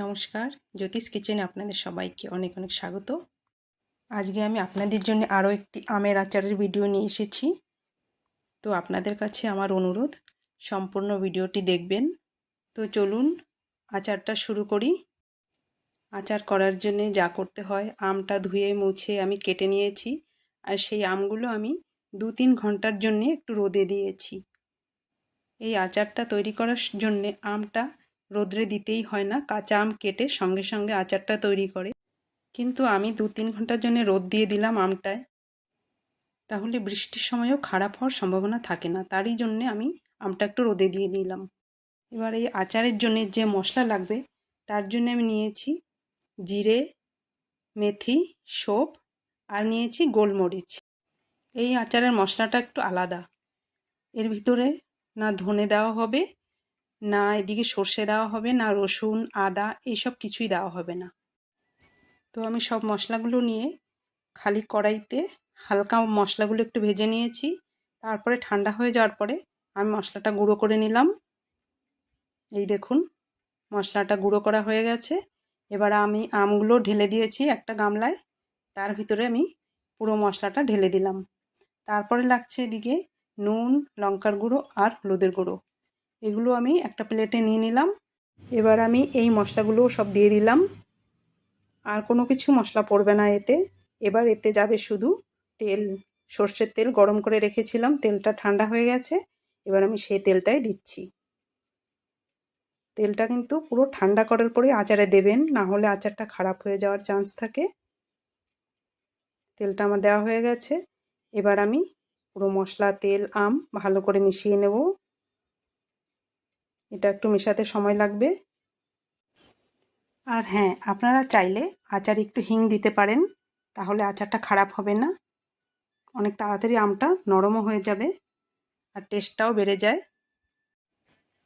নমস্কার, জ্যোতিষ কিচেনে আপনাদের সবাইকে অনেক অনেক স্বাগত। আজকে আমি আপনাদের জন্য আরও একটি আমের আচারের ভিডিও নিয়ে এসেছি। তো আপনাদের কাছে আমার অনুরোধ, সম্পূর্ণ ভিডিওটি দেখবেন। তো চলুন আচারটা শুরু করি। আচার করার জন্য যা করতে হয়, আমটা ধুয়ে মুছে আমি কেটে নিয়েছি, আর সেই আমগুলো আমি 2-3 ঘন্টার জন্য একটু রোদে দিয়েছি। এই আচারটা তৈরি করার জন্যে আমটা রোদ্রে দিতেই হয় না, কাঁচা আম কেটে সঙ্গে সঙ্গে আচারটা তৈরি করে। কিন্তু আমি 2-3 ঘন্টার জন্য রোদ দিয়ে দিলাম আমটায়, তাহলে বৃষ্টির সময়ও খারাপ হওয়ার সম্ভাবনা থাকে না। তারই জন্যে আমি আমটা একটু রোদে দিয়ে নিলাম। এবার এই আচারের জন্য যে মশলা লাগবে, তার জন্য আমি নিয়েছি জিরে, মেথি, সৌফ আর নিয়েছি গোলমরিচ। এই আচারের মশলাটা একটু আলাদা। এর ভিতরে না ধনে দেওয়া হবে, না এদিকে সর্ষে দেওয়া হবে, না রসুন, আদা এইসব কিছুই দেওয়া হবে না। তো আমি সব মশলাগুলো নিয়ে খালি কড়াইতে হালকা মশলাগুলো একটু ভেজে নিয়েছি। তারপরে ঠান্ডা হয়ে যাওয়ার পরে আমি মশলাটা গুঁড়ো করে নিলাম। এই দেখুন, মশলাটা গুঁড়ো করা হয়ে গেছে। এবার আমি আমগুলো ঢেলে দিয়েছি একটা গামলায়, তার ভিতরে আমি পুরো মশলাটা ঢেলে দিলাম। তারপরে লাগছে এদিকে নুন, লঙ্কার গুঁড়ো আর হলুদের গুঁড়ো। এগুলো আমি একটা প্লেটে নিয়ে নিলাম। এবার আমি এই মশলাগুলো সব দিয়ে দিলাম। আর কোনো কিছু মশলা পড়বে না এতে। এবার এতে যাবে শুধু তেল। সর্ষের তেল গরম করে রেখেছিলাম, তেলটা ঠান্ডা হয়ে গেছে। এবার আমি সেই তেলটাই দিচ্ছি। তেলটা কিন্তু পুরো ঠান্ডা করার পরে আচারে দেবেন, না হলে আচারটা খারাপ হয়ে যাওয়ার চান্স থাকে। তেলটা আমার দেওয়া হয়ে গেছে। এবার আমি পুরো মশলা, তেল, আম ভালো করে মিশিয়ে নেব। এটা একটু মেশাতে সময় লাগবে। আর হ্যাঁ, আপনারা চাইলে আচারে একটু হিং দিতে পারেন, তাহলে আচারটা খারাপ হবে না। অনেক তাড়াতাড়ি আমটা নরমও হয়ে যাবে আর টেস্টটাও বেড়ে যায়।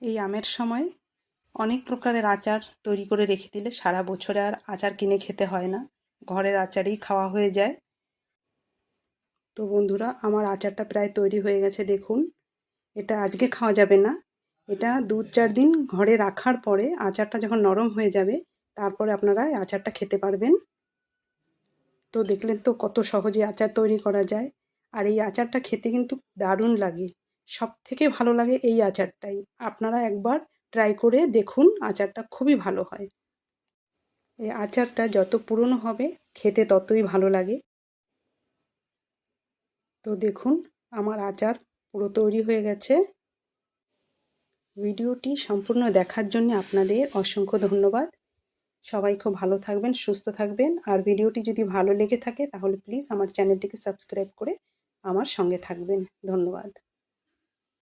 এই আমের সময় অনেক প্রকারের আচার তৈরি করে রেখে দিলে সারা বছরে আর আচার কিনে খেতে হয় না, ঘরের আচারই খাওয়া হয়ে যায়। তো বন্ধুরা, আমার আচারটা প্রায় তৈরি হয়ে গেছে দেখুন। এটা আজকে খাওয়া যাবে না, এটা 2-4 দিন ঘরে রাখার পরে আচারটা যখন নরম হয়ে যাবে, তারপরে আপনারা এই আচারটা খেতে পারবেন। তো দেখলেন তো কত সহজে আচার তৈরি করা যায়। আর এই আচারটা খেতে কিন্তু দারুণ লাগে। সবথেকে ভালো লাগে এই আচারটাই। আপনারা একবার ট্রাই করে দেখুন, আচারটা খুবই ভালো হয়। এই আচারটা যত পুরনো হবে খেতে ততই ভালো লাগে। তো দেখুন, আমার আচার পুরো তৈরি হয়ে গেছে। ভিডিওটি সম্পূর্ণ দেখার জন্য আপনাদের অসংখ্য ধন্যবাদ। সবাই খুব ভালো থাকবেন, সুস্থ থাকবেন। আর ভিডিওটি যদি ভালো লেগে থাকে তাহলে প্লিজ আমার চ্যানেলটিকে সাবস্ক্রাইব করে আমার সঙ্গে থাকবেন। ধন্যবাদ।